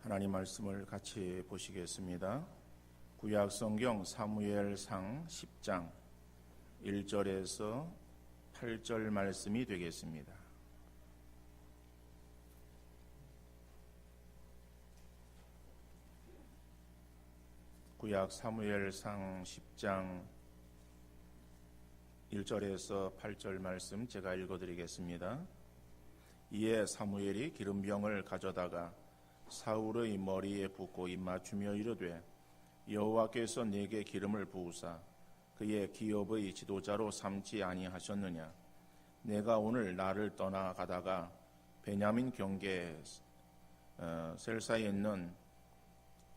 하나님 말씀을 같이 보시겠습니다. 구약 성경 사무엘상 10장 1절에서 8절 말씀이 되겠습니다. 구약 사무엘상 10장 1절에서 8절 말씀 제가 읽어드리겠습니다. 이에 사무엘이 기름병을 가져다가 사울의 머리에 붓고 입맞추며 이르되 여호와께서 내게 기름을 부으사 그의 기업의 지도자로 삼지 아니하셨느냐. 내가 오늘 나를 떠나 가다가 베냐민 경계 셀사에 있는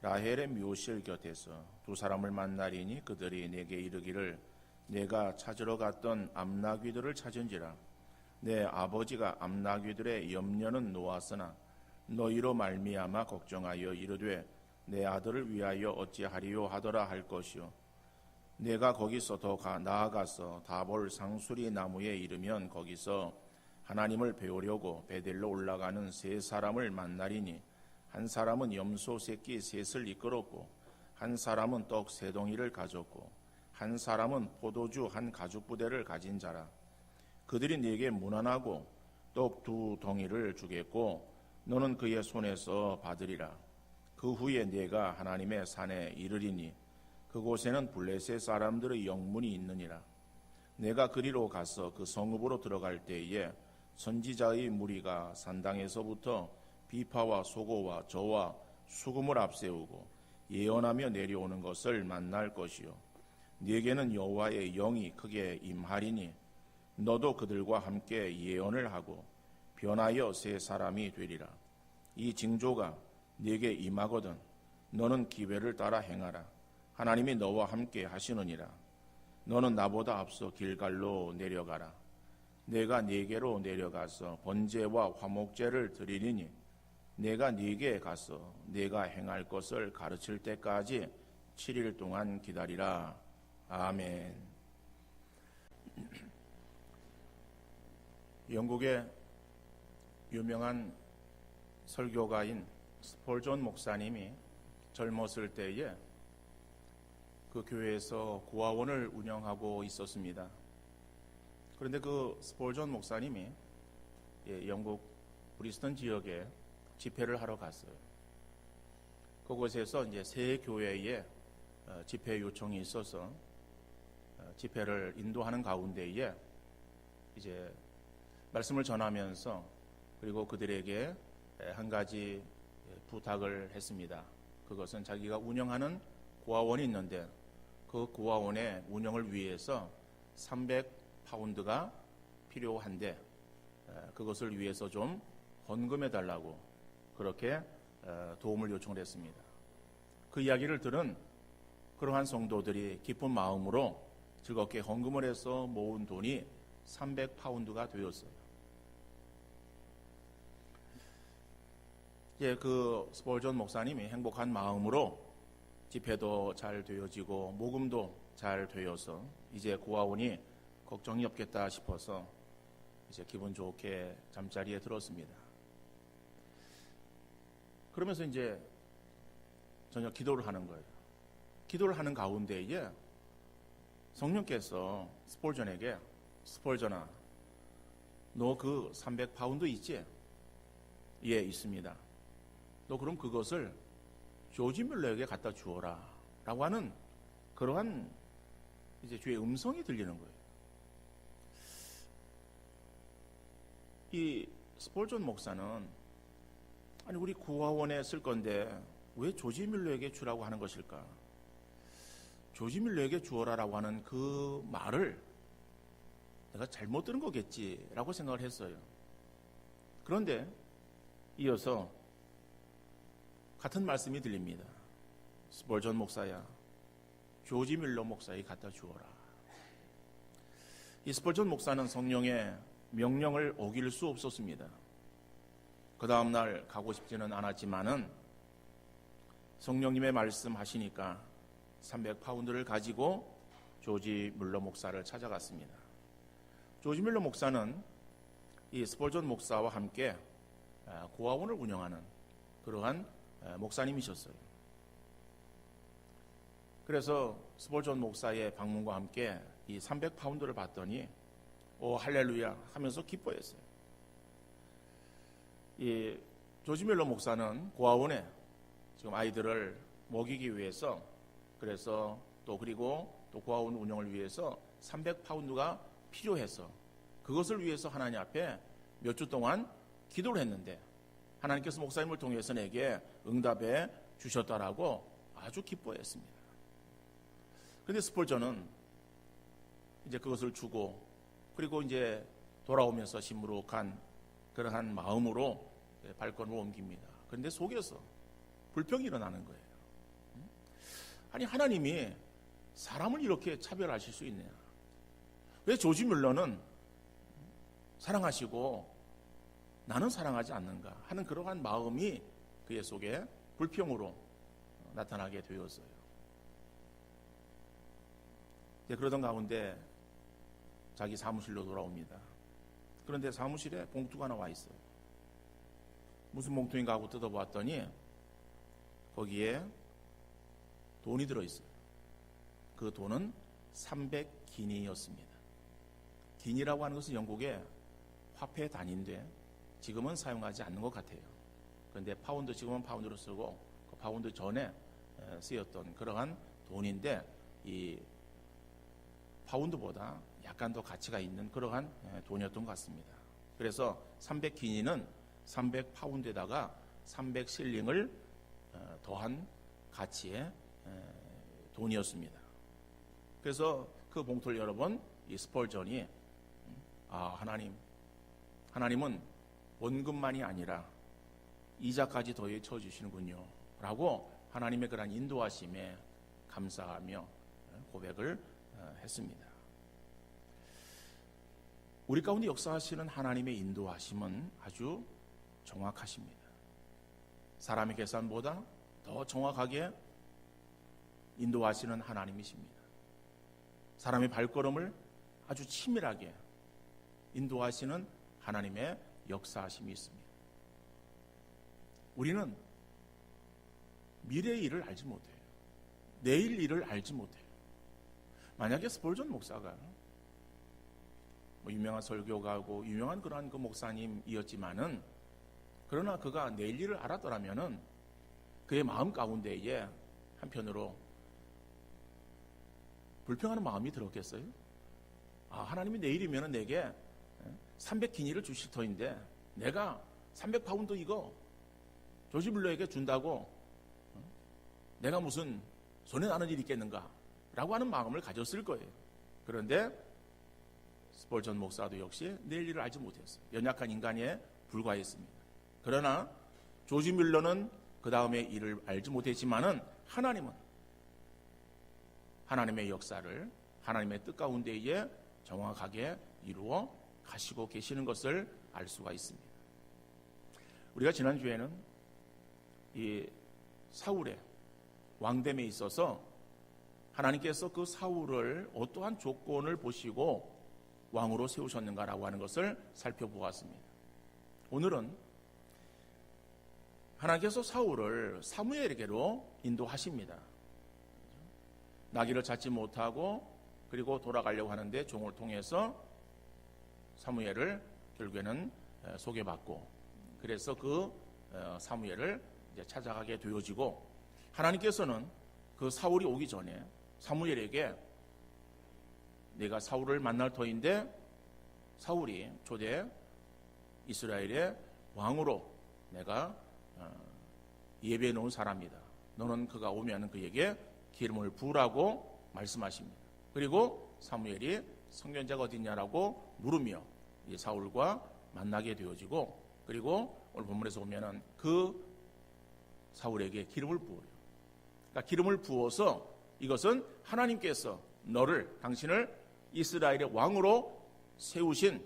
라헬의 묘실 곁에서 두 사람을 만나리니 그들이 내게 이르기를 내가 찾으러 갔던 암나귀들을 찾은지라. 내 아버지가 암나귀들의 염려는 놓았으나 너희로 말미암아 걱정하여 이르되 내 아들을 위하여 어찌하리요 하더라 할 것이요. 내가 거기서 더 나아가서 다볼 상수리 나무에 이르면 거기서 하나님을 배우려고 베델로 올라가는 세 사람을 만나리니 한 사람은 염소 새끼 셋을 이끌었고 한 사람은 떡 세 덩이를 가졌고 한 사람은 포도주 한 가죽 부대를 가진 자라. 그들이 네게 문안하고 떡 두 덩이를 주겠고 너는 그의 손에서 받으리라. 그 후에 네가 하나님의 산에 이르리니 그곳에는 블레셋 사람들의 영문이 있느니라. 내가 그리로 가서 그 성읍으로 들어갈 때에 선지자의 무리가 산당에서부터 비파와 소고와 저와 수금을 앞세우고 예언하며 내려오는 것을 만날 것이요. 네게는 여호와의 영이 크게 임하리니 너도 그들과 함께 예언을 하고 변하여 새 사람이 되리라. 이 징조가 네게 임하거든 너는 기회를 따라 행하라. 하나님이 너와 함께 하시느니라. 너는 나보다 앞서 길갈로 내려가라. 내가 네게로 내려가서 번제와 화목제를 드리리니 내가 네게 가서 네가 행할 것을 가르칠 때까지 7일 동안 기다리라. 아멘. 영국의 유명한 설교가인 스폴전 목사님이 젊었을 때에 그 교회에서 고아원을 운영하고 있었습니다. 그런데 그 스폴전 목사님이 영국 브리스턴 지역에 집회를 하러 갔어요. 그곳에서 이제 새 교회에 집회 요청이 있어서 집회를 인도하는 가운데에 이제 말씀을 전하면서 그리고 그들에게 한 가지 부탁을 했습니다. 그것은 자기가 운영하는 고아원이 있는데 그 고아원의 운영을 위해서 300파운드가 필요한데 그것을 위해서 좀 헌금해 달라고 그렇게 도움을 요청을 했습니다. 그 이야기를 들은 그러한 성도들이 기쁜 마음으로 즐겁게 헌금을 해서 모은 돈이 300파운드가 되었어요. 그 스폴전 목사님이 행복한 마음으로 집회도 잘 되어지고 모금도 잘 되어서 이제 고아원이 걱정이 없겠다 싶어서 이제 기분 좋게 잠자리에 들었습니다. 그러면서 이제 저녁 기도를 하는 거예요. 기도를 하는 가운데에 성령께서 스폴전에게 스폴전아, 너 그 300파운드 있지? 예, 있습니다. 너 그럼 그것을 조지 뮬러에게 갖다 주어라 라고 하는 그러한 이제 주의 음성이 들리는 거예요. 이 스폴전 목사는 아니 우리 고아원에 쓸 건데 왜 조지 뮬러에게 주라고 하는 것일까? 조지 뮬러에게 주어라라고 하는 그 말을 내가 잘못 들은 거겠지라고 생각을 했어요. 그런데 이어서 같은 말씀이 들립니다. 스폴전 목사야, 조지 뮬러 목사에게 갖다 주어라. 이 스폴전 목사는 성령의 명령을 어길 수 없었습니다. 그 다음날 가고 싶지는 않았지만은 성령님의 말씀하시니까 300파운드를 가지고 조지 뮬러 목사를 찾아갔습니다. 조지 뮬러 목사는 이 스폴전 목사와 함께 고아원을 운영하는 그러한 목사님이셨어요. 그래서 스폴전 목사의 방문과 함께 이 300파운드를 받더니 오 할렐루야 하면서 기뻐했어요. 이 조지 밀러 목사는 고아원에 지금 아이들을 먹이기 위해서 그래서 그리고 고아원 운영을 위해서 300파운드가 필요해서 그것을 위해서 하나님 앞에 몇 주 동안 기도를 했는데 하나님께서 목사님을 통해서 내게 응답해 주셨다라고 아주 기뻐했습니다. 그런데 스폴전은 이제 그것을 주고 그리고 이제 돌아오면서 시무룩한 그러한 마음으로 발걸음을 옮깁니다. 그런데 속에서 불평이 일어나는 거예요. 아니 하나님이 사람을 이렇게 차별하실 수 있느냐? 왜 조지 밀러는 사랑하시고 나는 사랑하지 않는가 하는 그러한 마음이 그의 속에 불평으로 나타나게 되었어요. 그러던 가운데 자기 사무실로 돌아옵니다. 그런데 사무실에 봉투가 하나 와 있어요. 무슨 봉투인가 하고 뜯어보았더니 거기에 돈이 들어있어요. 그 돈은 300기니였습니다. 기니라고 하는 것은 영국의 화폐 단위인데 지금은 사용하지 않는 것 같아요. 그런데 파운드, 지금은 파운드로 쓰고 그 파운드 전에 쓰였던 그러한 돈인데 이 파운드보다 약간 더 가치가 있는 그러한 돈이었던 것 같습니다. 그래서 300기니는 300파운드에다가 300실링을 더한 가치의 돈이었습니다. 그래서 그 봉투를 열어본 이 스폴전이 하나님은 원금만이 아니라 이자까지 더해 쳐주시는군요 라고 하나님의 그런 인도하심에 감사하며 고백을 했습니다. 우리 가운데 역사하시는 하나님의 인도하심은 아주 정확하십니다. 사람의 계산보다 더 정확하게 인도하시는 하나님이십니다. 사람의 발걸음을 아주 치밀하게 인도하시는 하나님의 역사하심이 있습니다. 우리는 미래의 일을 알지 못해요. 내일 일을 알지 못해요. 만약에 스폴전 목사가 유명한 설교가고 유명한 그러한 그 목사님이었지만은 그러나 그가 내일 일을 알았더라면은 그의 마음 가운데에 한편으로 불평하는 마음이 들었겠어요? 하나님이 내일이면은 내게 300기니를 주실 터인데 내가 300파운드 이거 조지 밀러에게 준다고 내가 무슨 손해 나는 일이 있겠는가 라고 하는 마음을 가졌을 거예요. 그런데 스폴전 목사도 역시 내일 일을 알지 못했어요. 연약한 인간에 불과했습니다. 그러나 조지 밀러는 그 다음에 일을 알지 못했지만은 하나님은 하나님의 역사를 하나님의 뜻 가운데에 정확하게 이루어 가시고 계시는 것을 알 수가 있습니다. 우리가 지난주에는 이 사울의 왕됨에 있어서 하나님께서 그 사울을 어떠한 조건을 보시고 왕으로 세우셨는가라고 하는 것을 살펴보았습니다. 오늘은 하나님께서 사울을 사무엘에게로 인도하십니다. 나귀를 찾지 못하고 그리고 돌아가려고 하는데 종을 통해서 사무엘을 결국에는 소개받고 그래서 그 사무엘을 이제 찾아가게 되어지고 하나님께서는 그 사울이 오기 전에 사무엘에게 내가 사울을 만날 터인데 사울이 초대 이스라엘의 왕으로 내가 예배해 놓은 사람이다. 너는 그가 오면 그에게 기름을 부으라고 말씀하십니다. 그리고 사무엘이 성전자가 어디 있냐라고 물으며 사울과 만나게 되어지고 그리고 오늘 본문에서 보면은 그 사울에게 기름을 부으려. 그러니까 기름을 부어서 이것은 하나님께서 당신을 이스라엘의 왕으로 세우신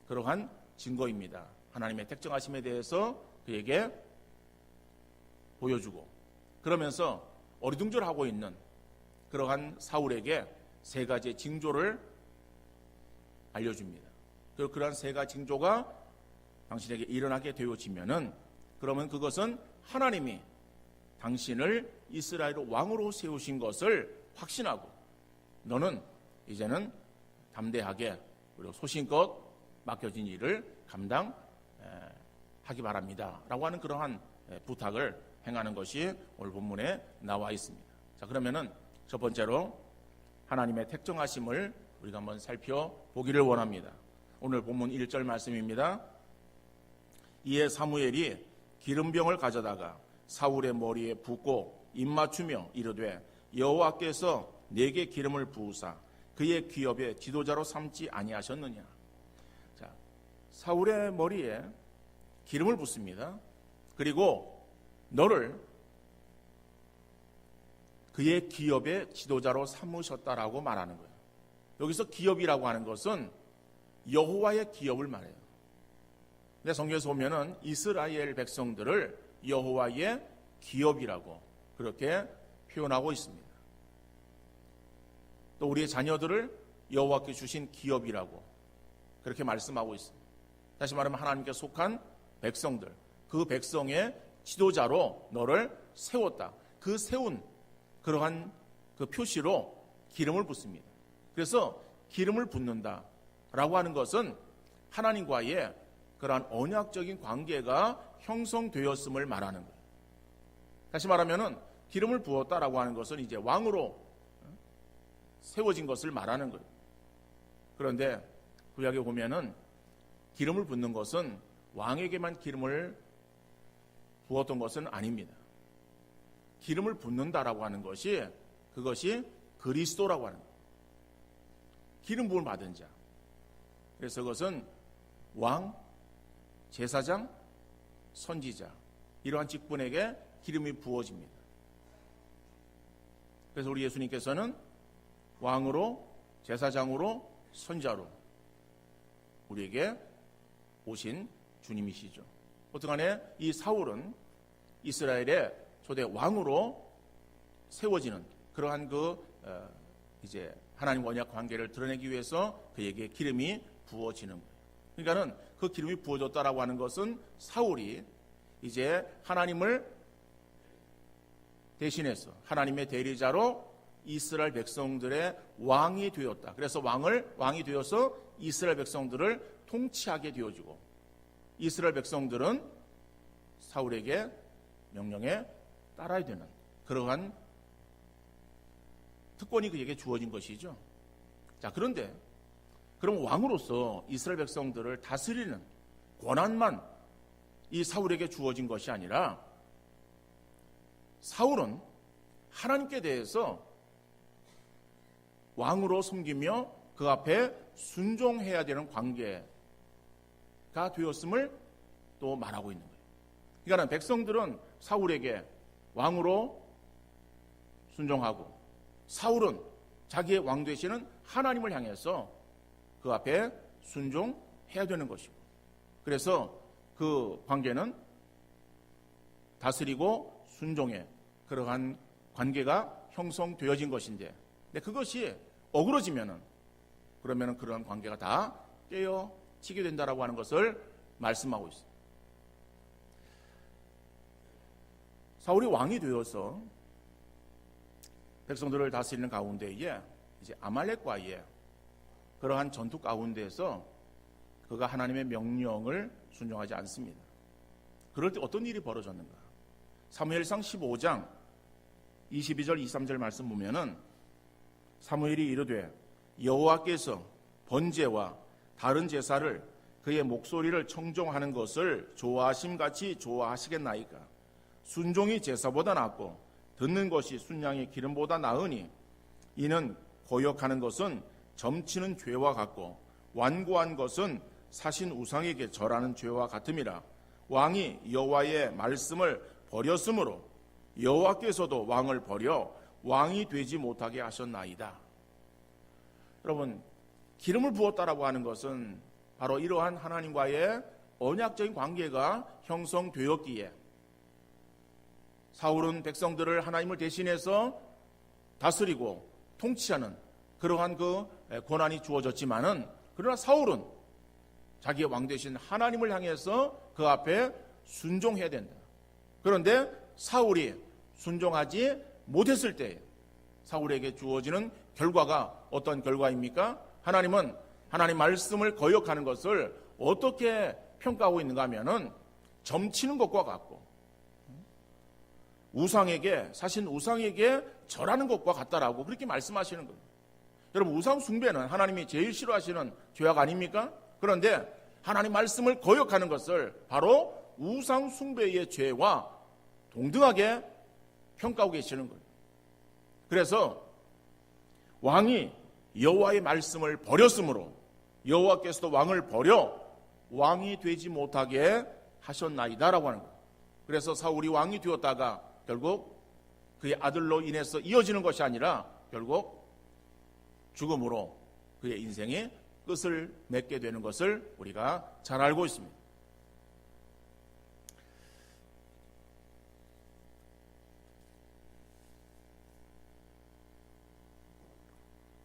그러한 증거입니다. 하나님의 택정하심에 대해서 그에게 보여주고 그러면서 어리둥절하고 있는 그러한 사울에게 세 가지의 징조를 알려줍니다. 그리고 그러한 세 가지 징조가 당신에게 일어나게 되어지면은 그러면 그것은 하나님이 당신을 이스라엘 왕으로 세우신 것을 확신하고 너는 이제는 담대하게 그리고 소신껏 맡겨진 일을 감당하기 바랍니다 라고 하는 그러한 부탁을 행하는 것이 오늘 본문에 나와 있습니다. 자, 그러면은 첫 번째로 하나님의 택정하심을 우리가 한번 살펴보기를 원합니다. 오늘 본문 1절 말씀입니다. 이에 사무엘이 기름병을 가져다가 사울의 머리에 붓고 입맞추며 이르되 여호와께서 내게 기름을 부으사 그의 기업의 지도자로 삼지 아니하셨느냐. 자, 사울의 머리에 기름을 붓습니다. 그리고 너를 그의 기업의 지도자로 삼으셨다라고 말하는 거예요. 여기서 기업이라고 하는 것은 여호와의 기업을 말해요. 근데 성경에서 보면은 이스라엘 백성들을 여호와의 기업이라고 그렇게 표현하고 있습니다. 또 우리의 자녀들을 여호와께 주신 기업이라고 그렇게 말씀하고 있습니다. 다시 말하면 하나님께 속한 백성들, 그 백성의 지도자로 너를 세웠다. 그 세운 그러한 그 표시로 기름을 붓습니다. 그래서 기름을 붓는다라고 하는 것은 하나님과의 그러한 언약적인 관계가 형성되었음을 말하는 거예요. 다시 말하면은 기름을 부었다라고 하는 것은 이제 왕으로 세워진 것을 말하는 거예요. 그런데 구약에 보면은 기름을 붓는 것은 왕에게만 기름을 부었던 것은 아닙니다. 기름을 붓는다라고 하는 것이 그것이 그리스도라고 하는 거예요. 기름 부음을 받은 자. 그래서 그것은 왕, 제사장, 선지자 이러한 직분에게 기름이 부어집니다. 그래서 우리 예수님께서는 왕으로, 제사장으로, 선자로 우리에게 오신 주님이시죠. 어떠간에 이 사울은 이스라엘의 초대 왕으로 세워지는 그러한 이제 하나님 언약 관계를 드러내기 위해서 그에게 기름이 부어지는 거예요. 그러니까는 그 기름이 부어졌다라고 하는 것은 사울이 이제 하나님을 대신해서 하나님의 대리자로 이스라엘 백성들의 왕이 되었다. 그래서 왕이 되어서 이스라엘 백성들을 통치하게 되어지고 이스라엘 백성들은 사울에게 명령에 따라야 되는 그러한 특권이 그에게 주어진 것이죠. 자, 그런데 그럼 왕으로서 이스라엘 백성들을 다스리는 권한만 이 사울에게 주어진 것이 아니라 사울은 하나님께 대해서 왕으로 섬기며 그 앞에 순종해야 되는 관계가 되었음을 또 말하고 있는 거예요. 그러니까 백성들은 사울에게 왕으로 순종하고 사울은 자기의 왕 되시는 하나님을 향해서 그 앞에 순종해야 되는 것이고 그래서 그 관계는 다스리고 순종의 그러한 관계가 형성되어진 것인데 근데 그것이 어그러지면은 그러면은 그러한 관계가 다 깨어지게 된다라고 하는 것을 말씀하고 있습니다. 사울이 왕이 되어서 백성들을 다스리는 가운데에 이제 아말렉과의 그러한 전투 가운데에서 그가 하나님의 명령을 순종하지 않습니다. 그럴 때 어떤 일이 벌어졌는가? 사무엘상 15장 22절 23절 말씀 보면은 사무엘이 이르되 여호와께서 번제와 다른 제사를 그의 목소리를 청종하는 것을 좋아하심같이 좋아하시겠나이까? 순종이 제사보다 낫고 듣는 것이 순양의 기름보다 나으니 이는 거역하는 것은 점치는 죄와 같고 완고한 것은 사신 우상에게 절하는 죄와 같음이라. 왕이 여호와의 말씀을 버렸으므로 여호와께서도 왕을 버려 왕이 되지 못하게 하셨나이다. 여러분, 기름을 부었다라고 하는 것은 바로 이러한 하나님과의 언약적인 관계가 형성되었기에 사울은 백성들을 하나님을 대신해서 다스리고 통치하는 그러한 그 권한이 주어졌지만은 그러나 사울은 자기의 왕 되신 하나님을 향해서 그 앞에 순종해야 된다. 그런데 사울이 순종하지 못했을 때 사울에게 주어지는 결과가 어떤 결과입니까? 하나님은 하나님 말씀을 거역하는 것을 어떻게 평가하고 있는가 하면은 점치는 것과 같고 사신 우상에게 절하는 것과 같다라고 그렇게 말씀하시는 거예요. 여러분, 우상 숭배는 하나님이 제일 싫어하시는 죄악 아닙니까? 그런데 하나님 말씀을 거역하는 것을 바로 우상 숭배의 죄와 동등하게 평가하고 계시는 거예요. 그래서 왕이 여호와의 말씀을 버렸으므로 여호와께서도 왕을 버려 왕이 되지 못하게 하셨나이다라고 하는 거예요. 그래서 사울이 왕이 되었다가 결국 그의 아들로 인해서 이어지는 것이 아니라 결국 죽음으로 그의 인생의 끝을 맺게 되는 것을 우리가 잘 알고 있습니다.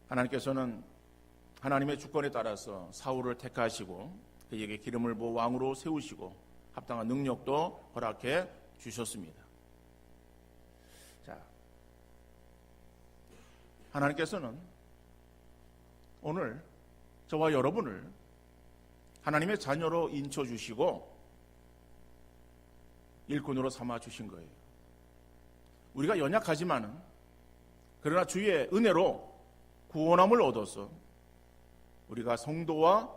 하나님께서는 하나님의 주권에 따라서 사울을 택하시고 그에게 기름을 부어 왕으로 세우시고 합당한 능력도 허락해 주셨습니다. 자, 하나님께서는 오늘 저와 여러분을 하나님의 자녀로 인쳐주시고 일꾼으로 삼아주신 거예요. 우리가 연약하지만은 그러나 주의 은혜로 구원함을 얻어서 우리가 성도와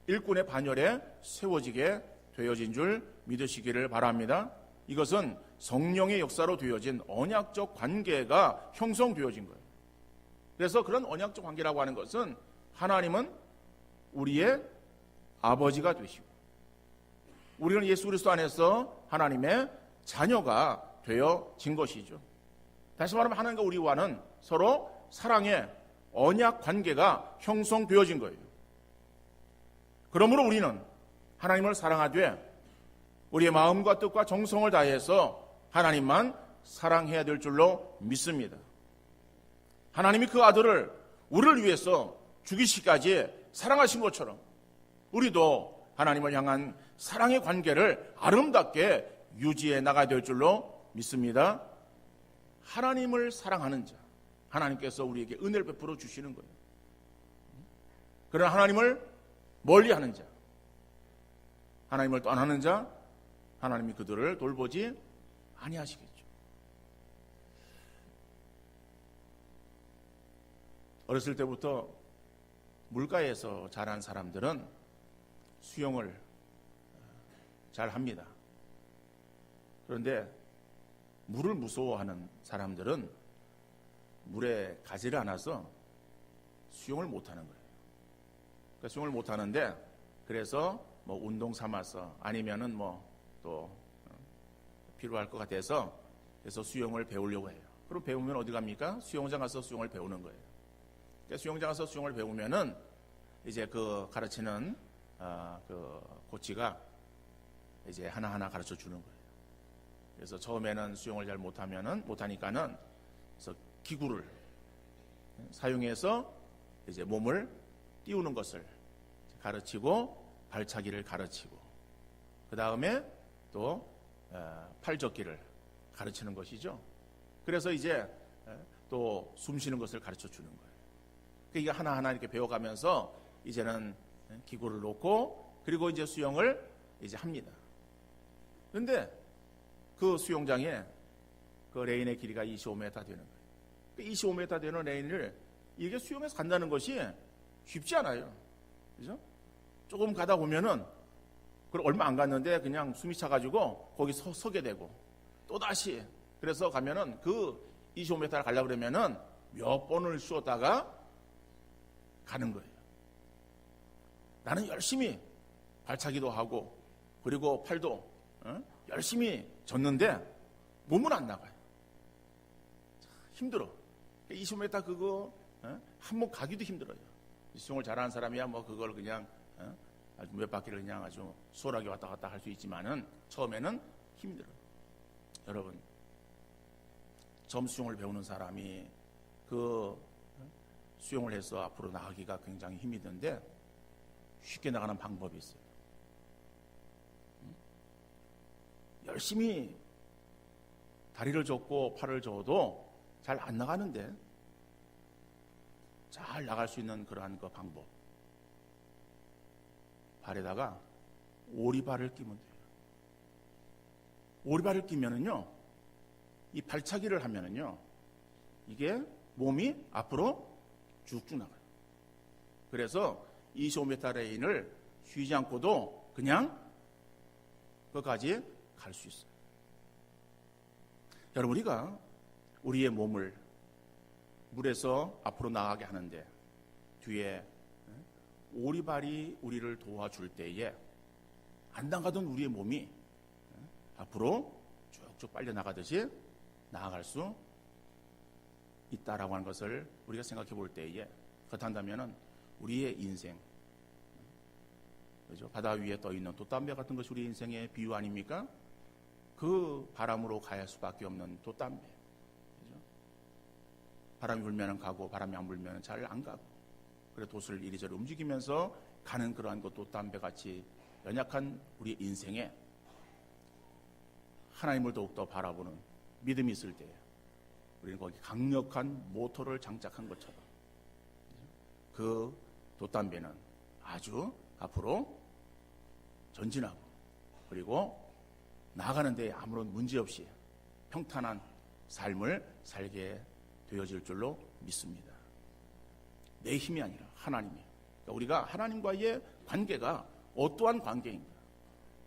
일꾼의 반열에 세워지게 되어진 줄 믿으시기를 바랍니다. 이것은 성령의 역사로 되어진 언약적 관계가 형성되어진 거예요. 그래서 그런 언약적 관계라고 하는 것은 하나님은 우리의 아버지가 되시고 우리는 예수 그리스도 안에서 하나님의 자녀가 되어진 것이죠. 다시 말하면 하나님과 우리와는 서로 사랑의 언약 관계가 형성되어진 거예요. 그러므로 우리는 하나님을 사랑하되 우리의 마음과 뜻과 정성을 다해서 하나님만 사랑해야 될 줄로 믿습니다. 하나님이 그 아들을 우리를 위해서 죽이시기까지 사랑하신 것처럼 우리도 하나님을 향한 사랑의 관계를 아름답게 유지해 나가야 될 줄로 믿습니다. 하나님을 사랑하는 자, 하나님께서 우리에게 은혜를 베풀어 주시는 거예요. 그러나 하나님을 멀리하는 자, 하나님을 떠나는 자, 하나님이 그들을 돌보지 아니하시겠죠. 어렸을 때부터 물가에서 자란 사람들은 수영을 잘 합니다. 그런데 물을 무서워하는 사람들은 물에 가지를 않아서 수영을 못하는 거예요. 그러니까 수영을 못하는데 그래서 뭐 운동 삼아서 아니면은 뭐 또 필요할 것 같아서 그래서 수영을 배우려고 해요. 그럼 배우면 어디 갑니까? 수영장 가서 수영을 배우는 거예요. 그러니까 수영장 가서 수영을 배우면은 이제 그 가르치는 그 코치가 이제 하나하나 가르쳐 주는 거예요. 그래서 처음에는 수영을 잘 못하니까는 그래서 기구를 사용해서 이제 몸을 띄우는 것을 가르치고 발차기를 가르치고 그 다음에 또 팔젓기를 가르치는 것이죠. 그래서 이제 또 숨 쉬는 것을 가르쳐 주는 거예요. 그러니까 하나하나 이렇게 배워가면서 이제는 기구를 놓고 그리고 이제 수영을 이제 합니다. 그런데 그 수영장에 그 레인의 길이가 25m 되는 거예요. 그 25m 되는 레인을 이게 수영해서 간다는 것이 쉽지 않아요. 그죠? 조금 가다 보면은 얼마 안 갔는데 그냥 숨이 차가지고 거기 서게 되고 또다시 그래서 가면은 그 25m를 가려고 그러면은 몇 번을 쉬었다가 가는 거예요. 나는 열심히 발차기도 하고 그리고 팔도 열심히 졌는데 몸은 안 나가요. 힘들어. 25m 그거 한 번 가기도 힘들어요. 수영을 잘하는 사람이야 뭐 그걸 그냥 아주 몇 바퀴를 그냥 아주 수월하게 왔다 갔다 할 수 있지만은 처음에는 힘들어요. 여러분, 처음 수영을 배우는 사람이 그 수영을 해서 앞으로 나가기가 굉장히 힘이 드는데 쉽게 나가는 방법이 있어요. 열심히 다리를 줬고 팔을 줘도 잘 안 나가는데 잘 나갈 수 있는 그러한 그 방법, 발에다가 오리발을 끼면 돼요. 오리발을 끼면은요, 이 발차기를 하면은요, 이게 몸이 앞으로 쭉쭉 나가요. 그래서 25m 레인을 쉬지 않고도 그냥 끝까지 갈 수 있어요. 여러분, 우리가 우리의 몸을 물에서 앞으로 나가게 하는데 뒤에 오리발이 우리를 도와줄 때에 안 나가던 우리의 몸이 앞으로 쭉쭉 빨려 나가듯이 나아갈 수 있다라고 하는 것을 우리가 생각해 볼 때에, 그렇다면 우리의 인생, 그죠? 바다 위에 떠 있는 돛담배 같은 것이 우리 인생의 비유 아닙니까? 그 바람으로 갈 수밖에 없는 돛담배. 그죠? 바람이 불면 가고 바람이 안 불면 잘 안 가고, 그래 돛을 이리저리 움직이면서 가는 그러한 그 돛담배 같이 연약한 우리 인생에 하나님을 더욱더 바라보는 믿음이 있을 때 우리는 거기 강력한 모터를 장착한 것처럼 그 돛담배는 아주 앞으로 전진하고, 그리고 나아가는 데 아무런 문제 없이 평탄한 삶을 살게 되어질 줄로 믿습니다. 내 힘이 아니라 하나님이에요. 그러니까 우리가 하나님과의 관계가 어떠한 관계인가?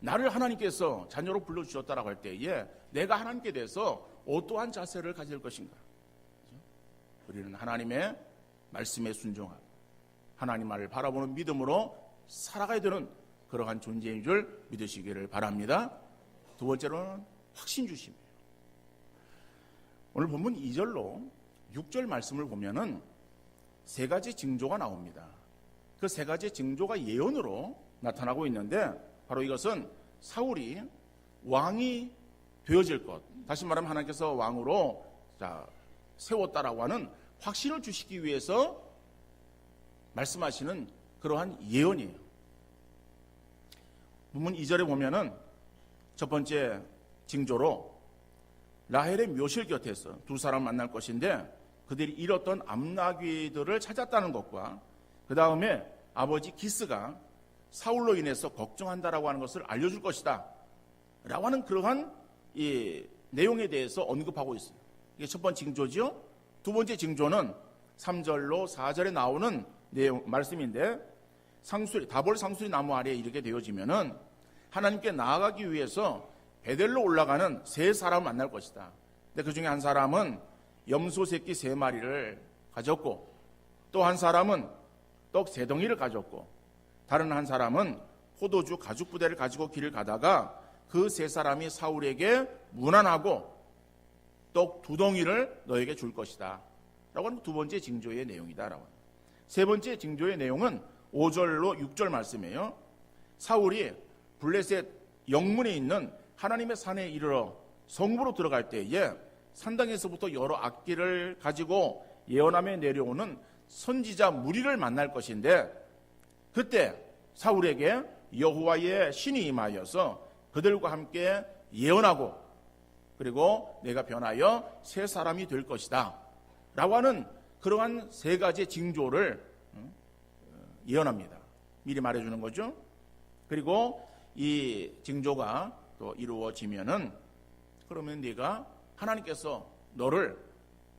나를 하나님께서 자녀로 불러주셨다라고 할 때에 내가 하나님께 대해서 어떠한 자세를 가질 것인가? 우리는 하나님의 말씀에 순종하고 하나님 말을 바라보는 믿음으로 살아가야 되는 그러한 존재인 줄 믿으시기를 바랍니다. 두 번째로는 확신 주심이에요. 오늘 본문 2절로 6절 말씀을 보면은 세 가지 징조가 나옵니다. 그 세 가지 징조가 예언으로 나타나고 있는데, 바로 이것은 사울이 왕이 되어질 것, 다시 말하면 하나님께서 왕으로 세웠다라고 하는 확신을 주시기 위해서 말씀하시는 그러한 예언이에요. 본문 2절에 보면은 첫 번째 징조로 라헬의 묘실 곁에서 두 사람 만날 것인데, 그들이 잃었던 암나귀들을 찾았다는 것과 그 다음에 아버지 기스가 사울로 인해서 걱정한다라고 하는 것을 알려줄 것이다 라고 하는 그러한 이 내용에 대해서 언급하고 있어요. 이게 첫 번째 징조죠. 두 번째 징조는 3절로 4절에 나오는 내용 말씀인데, 다볼 상수리 나무 아래에 이르게 되어지면은 하나님께 나아가기 위해서 베델로 올라가는 세 사람을 만날 것이다. 근데 그 중에 한 사람은 염소 새끼 3마리를 가졌고, 또 한 사람은 떡 3덩이를 가졌고, 다른 한 사람은 포도주 가죽 부대를 가지고 길을 가다가 그 세 사람이 사울에게 문안하고 떡 2덩이를 너에게 줄 것이다 라고 하는 두 번째 징조의 내용이다 라고. 세 번째 징조의 내용은 5절로 6절 말씀이에요. 사울이 블레셋 영문에 있는 하나님의 산에 이르러 성읍으로 들어갈 때에 산당에서부터 여러 악기를 가지고 예언함에 내려오는 선지자 무리를 만날 것인데, 그때 사울에게 여호와의 신이 임하여서 그들과 함께 예언하고, 그리고 내가 변하여 새 사람이 될 것이다 라고 하는 그러한 세 가지 징조를 예언합니다. 미리 말해주는 거죠. 그리고 이 징조가 또 이루어지면은, 그러면 네가 하나님께서 너를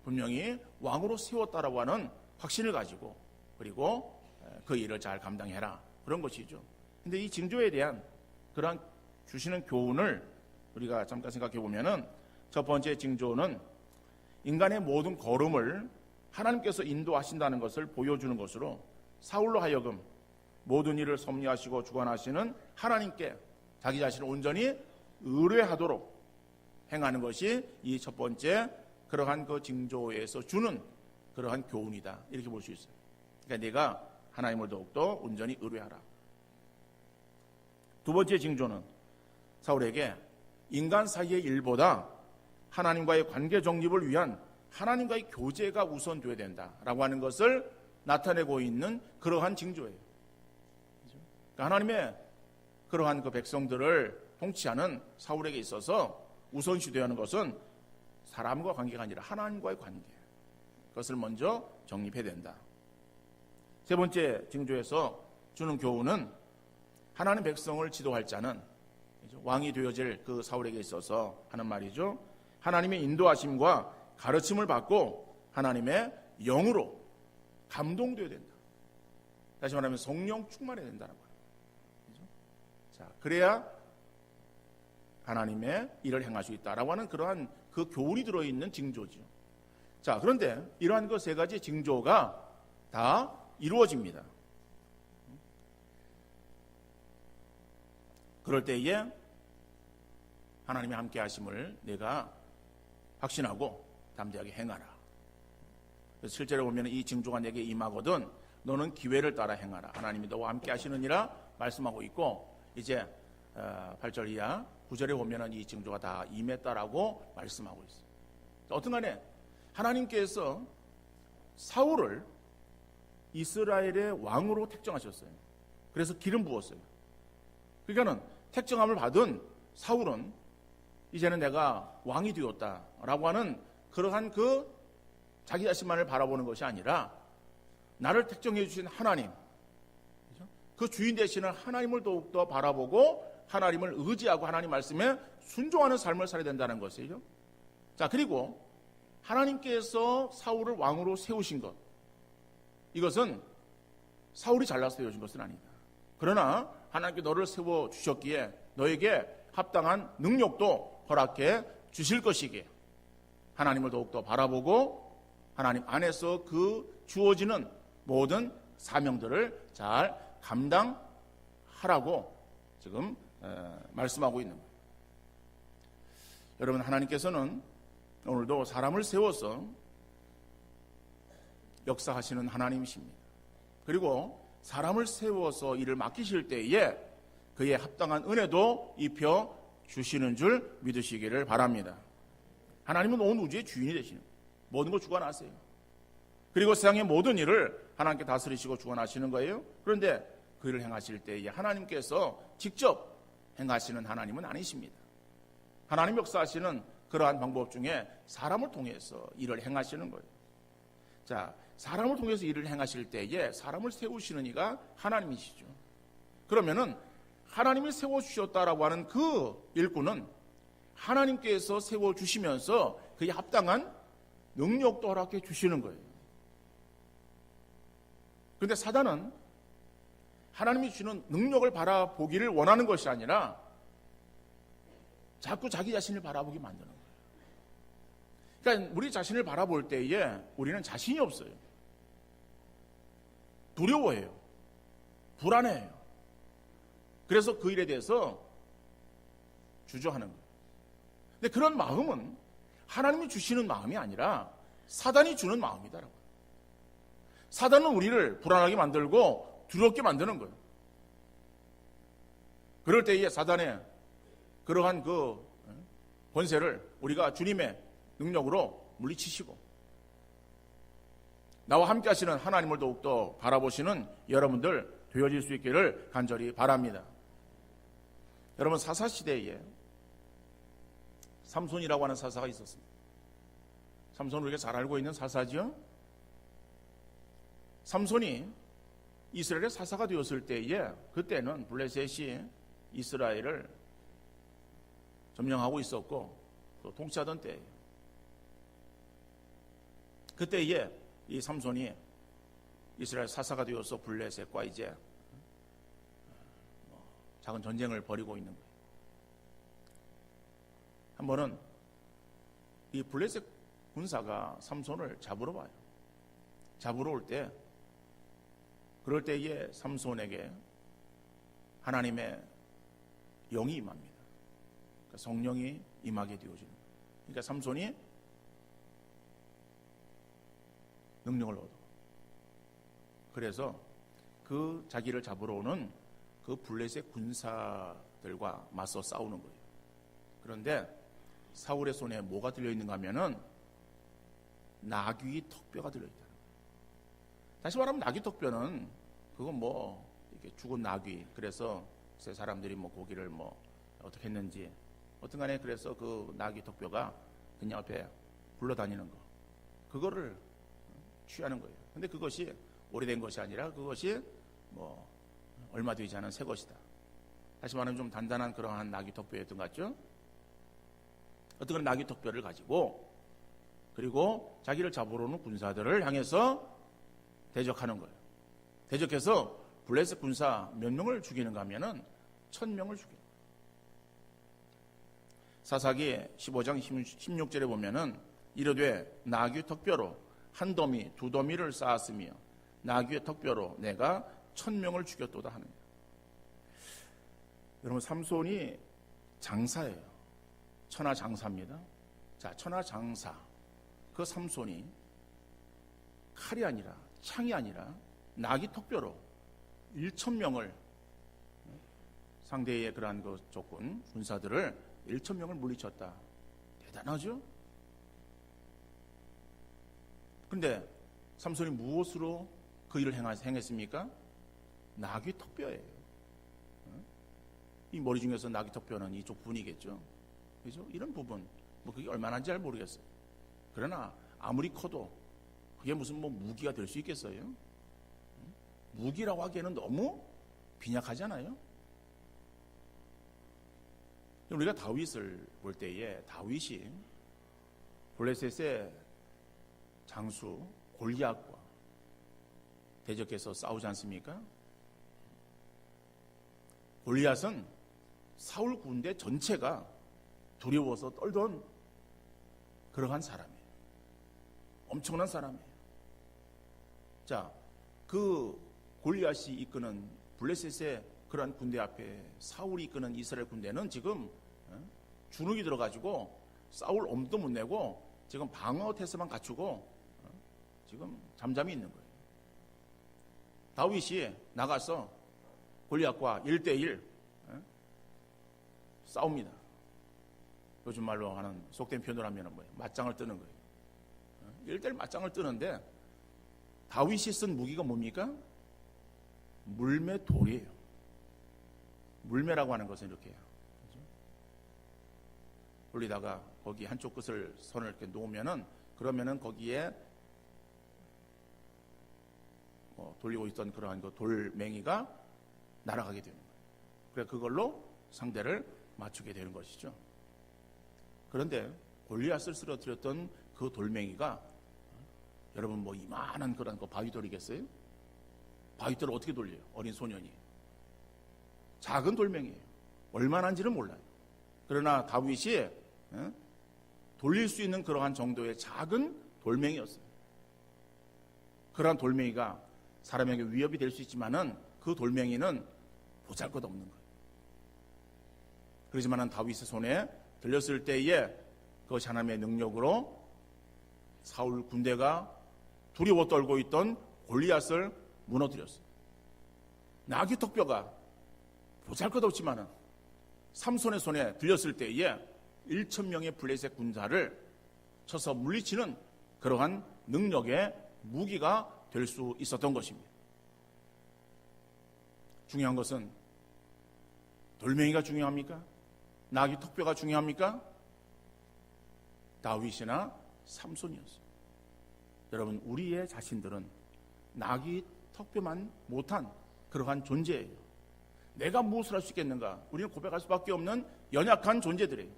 분명히 왕으로 세웠다라고 하는 확신을 가지고, 그리고 그 일을 잘 감당해라, 그런 것이죠. 근데 이 징조에 대한 그러한 주시는 교훈을 우리가 잠깐 생각해 보면은, 첫 번째 징조는 인간의 모든 걸음을 하나님께서 인도하신다는 것을 보여주는 것으로 사울로 하여금 모든 일을 섭리하시고 주관하시는 하나님께 자기 자신을 온전히 의뢰하도록 행하는 것이 이 첫 번째 그러한 그 징조에서 주는 그러한 교훈이다, 이렇게 볼 수 있어요. 그러니까 내가 하나님을 더욱더 온전히 의뢰하라. 두 번째 징조는 사울에게 인간 사이의 일보다 하나님과의 관계 정립을 위한 하나님과의 교제가 우선돼야 된다라고 하는 것을 나타내고 있는 그러한 징조예요. 그러니까 하나님의 그러한 그 백성들을 통치하는 사울에게 있어서 우선시되어야 하는 것은 사람과 관계가 아니라 하나님과의 관계, 그것을 먼저 정립해야 된다. 세 번째 징조에서 주는 교훈은 하나님 백성을 지도할 자는 왕이 되어질 그 사울에게 있어서 하는 말이죠. 하나님의 인도하심과 가르침을 받고 하나님의 영으로 감동되어야 된다. 다시 말하면 성령 충만해야 된다는 거예요. 자, 그래야 하나님의 일을 행할 수 있다라고 하는 그러한 그 교훈이 들어있는 징조죠. 자, 그런데 이러한 그 세 가지 징조가 다 이루어집니다. 그럴 때에 하나님의 함께 하심을 내가 확신하고 담대하게 행하라. 그래서 실제로 보면 이 징조가 내게 임하거든 너는 기회를 따라 행하라. 하나님이 너와 함께 하시느니라 말씀하고 있고, 이제 8절 이하 9절에 보면 이 징조가 다 임했다라고 말씀하고 있어요. 어떤 간에 하나님께서 사울을 이스라엘의 왕으로 택정하셨어요. 그래서 기름 부었어요. 그러니까는 택정함을 받은 사울은 이제는 내가 왕이 되었다라고 하는 그러한 그 자기 자신만을 바라보는 것이 아니라 나를 택정해 주신 하나님, 그 주인 되시는 하나님을 더욱더 바라보고 하나님을 의지하고 하나님 말씀에 순종하는 삶을 살아야 된다는 것이죠. 자, 그리고 하나님께서 사울을 왕으로 세우신 것, 이것은 사울이 잘나서 세워진 것은 아니다. 그러나 하나님께 너를 세워주셨기에 너에게 합당한 능력도 허락해 주실 것이기에 하나님을 더욱더 바라보고 하나님 안에서 그 주어지는 모든 사명들을 잘 감당하라고 지금 말씀하고 있는 거예요. 여러분, 하나님께서는 오늘도 사람을 세워서 역사하시는 하나님이십니다. 그리고 사람을 세워서 일을 맡기실 때에 그의 합당한 은혜도 입혀 주시는 줄 믿으시기를 바랍니다. 하나님은 온 우주의 주인이 되시는 거예요. 모든 걸 주관하세요. 그리고 세상의 모든 일을 하나님께 다스리시고 주관하시는 거예요. 그런데 그 일을 행하실 때에 하나님께서 직접 행하시는 하나님은 아니십니다. 하나님 역사하시는 그러한 방법 중에 사람을 통해서 일을 행하시는 거예요. 자, 사람을 통해서 일을 행하실 때에 사람을 세우시는 이가 하나님이시죠. 그러면은 하나님이 세워주셨다라고 하는 그 일꾼은 하나님께서 세워주시면서 그에 합당한 능력도 허락해 주시는 거예요. 그런데 사단은 하나님이 주시는 능력을 바라보기를 원하는 것이 아니라 자꾸 자기 자신을 바라보게 만드는 거예요. 그러니까 우리 자신을 바라볼 때에 우리는 자신이 없어요. 두려워해요. 불안해요. 그래서 그 일에 대해서 주저하는 거예요. 근데 그런 마음은 하나님이 주시는 마음이 아니라 사단이 주는 마음이다라고. 사단은 우리를 불안하게 만들고 두렵게 만드는 거예요. 그럴 때에 사단의 그러한 그 권세를 우리가 주님의 능력으로 물리치시고 나와 함께 하시는 하나님을 더욱더 바라보시는 여러분들 되어질 수 있기를 간절히 바랍니다. 여러분, 사사시대에 삼손이라고 하는 사사가 있었습니다. 삼손은 우리가 잘 알고 있는 사사죠. 삼손이 이스라엘의 사사가 되었을 때에 그때는 블레셋이 이스라엘을 점령하고 있었고 또 통치하던 때예요. 그때에 이 삼손이 이스라엘 사사가 되어서 블레셋과 이제 작은 전쟁을 벌이고 있는 거예요. 한 번은 이 블레셋 군사가 삼손을 잡으러 와요. 잡으러 올 때 그럴 때에 삼손에게 하나님의 영이 임합니다. 그러니까 성령이 임하게 되어지는 거예요. 그러니까 삼손이 능력을 얻어. 그래서 그 자기를 잡으러 오는 그 블레셋 군사들과 맞서 싸우는 거예요. 그런데 사울의 손에 뭐가 들려있는가 하면은 나귀 턱뼈가 들려있다는 거예요. 다시 말하면 나귀 턱뼈는 그건 뭐 이렇게 죽은 나귀, 그래서 사람들이 뭐 고기를 뭐 어떻게 했는지 어떤 간에 그래서 그 나귀 턱뼈가 그냥 옆에 굴러다니는 거, 그거를 취하는 거예요. 근데 그것이 오래된 것이 아니라 그것이 뭐 얼마 되지 않은 새 것이다. 다시 말하면 좀 단단한 그러한 나귀 턱뼈였던 것 같죠? 어떤 그런 나귀 턱뼈를 가지고, 그리고 자기를 잡으러 오는 군사들을 향해서 대적하는 거예요. 대적해서 블레셋 군사 몇 명을 죽이는가 하면은 1000명을 죽여요. 사사기 15장 16절에 보면은 이르되 나귀 턱뼈로 한 더미 두 더미를 쌓았으며 나귀의 턱뼈로 내가 1000명을 죽였도다 하느니라. 여러분, 삼손이 장사예요. 천하장사입니다. 자, 천하장사 그 삼손이 칼이 아니라 창이 아니라 나귀 턱뼈로 1000명을, 상대의 그러한 그 조건 군사들을 1000명을 물리쳤다. 대단하죠? 근데 삼손이 무엇으로 그 일을 행했습니까? 나귀 턱뼈예요. 이 머리 중에서 나귀 턱뼈는 이쪽 부분이겠죠. 그죠? 이런 부분, 뭐 그게 얼마나인지 잘 모르겠어요. 그러나 아무리 커도 그게 무슨 뭐 무기가 될 수 있겠어요? 무기라고 하기에는 너무 빈약하잖아요. 우리가 다윗을 볼 때에 다윗이 블레셋의 장수 골리앗과 대적해서 싸우지 않습니까? 골리앗은 사울 군대 전체가 두려워서 떨던 그러한 사람이에요. 엄청난 사람이에요. 자, 그 골리앗이 이끄는 블레셋의 그러한 군대 앞에 사울이 이끄는 이스라엘 군대는 지금 주눅이 들어가지고 싸울 엄두도 못 내고 지금 방어 태세만 갖추고 지금 잠잠히 있는 거예요. 다윗이 나가서 골리앗과 1대1 싸웁니다. 요즘 말로 하는 속된 표현으로 하면 뭐예요? 맞짱을 뜨는 거예요. 1대1 맞짱을 뜨는데 다윗이 쓴 무기가 뭡니까? 물매 돌이에요. 물매라고 하는 것은 이렇게 해요. 돌리다가 거기 한쪽 끝을 선을 이렇게 놓으면은, 그러면은 거기에 돌리고 있던 그러한 그 돌멩이가 날아가게 되는 거예요. 그래 그걸로 상대를 맞추게 되는 것이죠. 그런데 골리앗을 쓰러뜨렸던 그 돌멩이가, 여러분 뭐 이만한 그런 거 바위돌이겠어요? 바위돌을 어떻게 돌려요? 어린 소년이. 작은 돌멩이에요. 얼마나인지는 몰라요. 그러나 다윗이 돌릴 수 있는 그러한 정도의 작은 돌멩이였어요. 그러한 돌멩이가 사람에게 위협이 될 수 있지만은 그 돌멩이는 보잘것없는 거예요. 그렇지만은 다윗의 손에 들렸을 때에 그것이 하나님의 능력으로 사울 군대가 두려워 떨고 있던 골리앗을 무너뜨렸어요. 나귀 턱뼈가 보잘것없지만은 삼손의 손에 들렸을 때에 1000명의 블레셋 군사를 쳐서 물리치는 그러한 능력의 무기가 될 수 있었던 것입니다. 중요한 것은 돌멩이가 중요합니까? 나귀 턱뼈가 중요합니까? 다윗이나 삼손이었어요. 여러분, 우리의 자신들은 나귀 턱뼈만 못한 그러한 존재예요. 내가 무엇을 할 수 있겠는가? 우리는 고백할 수밖에 없는 연약한 존재들이에요.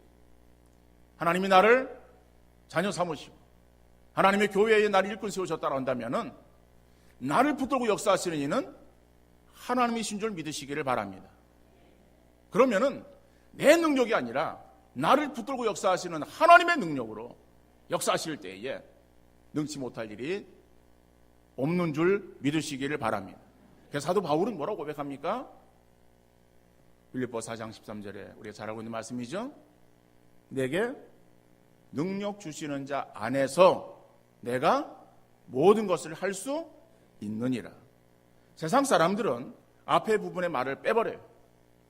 하나님이 나를 자녀 삼으시고 하나님의 교회에 나를 일꾼 세우셨다고 한다면은 나를 붙들고 역사하시는 이는 하나님이신 줄 믿으시기를 바랍니다. 그러면은 내 능력이 아니라 나를 붙들고 역사하시는 하나님의 능력으로 역사하실 때에 능치 못할 일이 없는 줄 믿으시기를 바랍니다. 그래서 사도 바울은 뭐라고 고백합니까? 빌립보 4장 13절에 우리가 잘 알고 있는 말씀이죠. 내게 능력 주시는 자 안에서 내가 모든 것을 할 수 있느니라. 세상 사람들은 앞에 부분의 말을 빼버려요.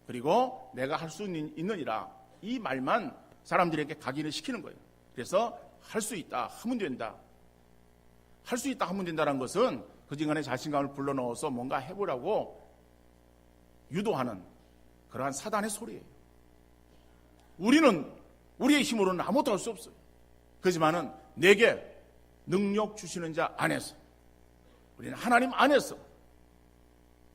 그리고 내가 할 수 있느니라, 이 말만 사람들에게 각인을 시키는 거예요. 그래서 할 수 있다 하면 된다, 할 수 있다 하면 된다는 것은 그중간에 자신감을 불러넣어서 뭔가 해보라고 유도하는 그러한 사단의 소리예요. 우리는 우리의 힘으로는 아무것도 할 수 없어요. 그렇지만은 내게 능력 주시는 자 안에서, 우리는 하나님 안에서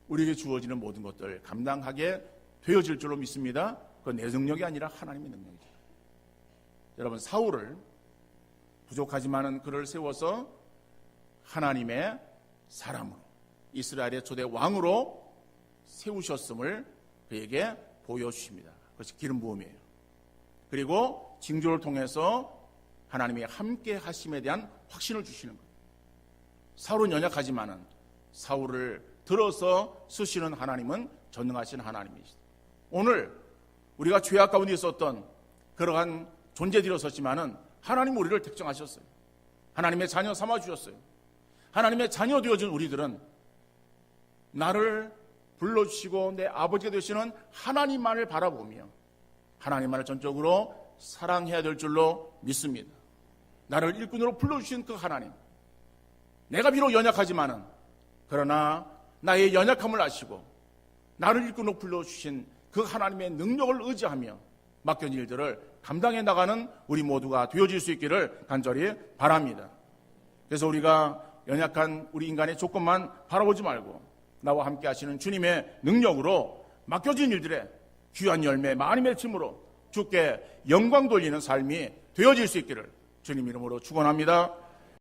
우리에게 주어지는 모든 것들 감당하게 되어질 줄로 믿습니다. 그건 내 능력이 아니라 하나님의 능력이죠. 여러분, 사울을 부족하지만은 그를 세워서 하나님의 사람으로, 이스라엘의 초대 왕으로 세우셨음을 그에게 보여주십니다. 그것이 기름 부음이에요. 그리고 징조를 통해서 하나님이 함께 하심에 대한 확신을 주시는 거예요. 사울은 연약하지만은 사울을 들어서 쓰시는 하나님은 전능하신 하나님이시다. 오늘 우리가 죄악 가운데 있었던 그러한 존재들이었지만은 하나님 우리를 택정하셨어요. 하나님의 자녀 삼아주셨어요. 하나님의 자녀 되어준 우리들은 나를 불러주시고 내 아버지가 되시는 하나님만을 바라보며 하나님만을 전적으로 사랑해야 될 줄로 믿습니다. 나를 일꾼으로 불러주신 그 하나님, 내가 비록 연약하지만은 그러나 나의 연약함을 아시고 나를 일꾼으로 불러주신 그 하나님의 능력을 의지하며 맡겨진 일들을 감당해 나가는 우리 모두가 되어질 수 있기를 간절히 바랍니다. 그래서 우리가 연약한 우리 인간의 조건만 바라보지 말고 나와 함께 하시는 주님의 능력으로 맡겨진 일들에 귀한 열매 많이 맺힘으로 주께 영광 돌리는 삶이 되어질 수 있기를 주님 이름으로 축원합니다.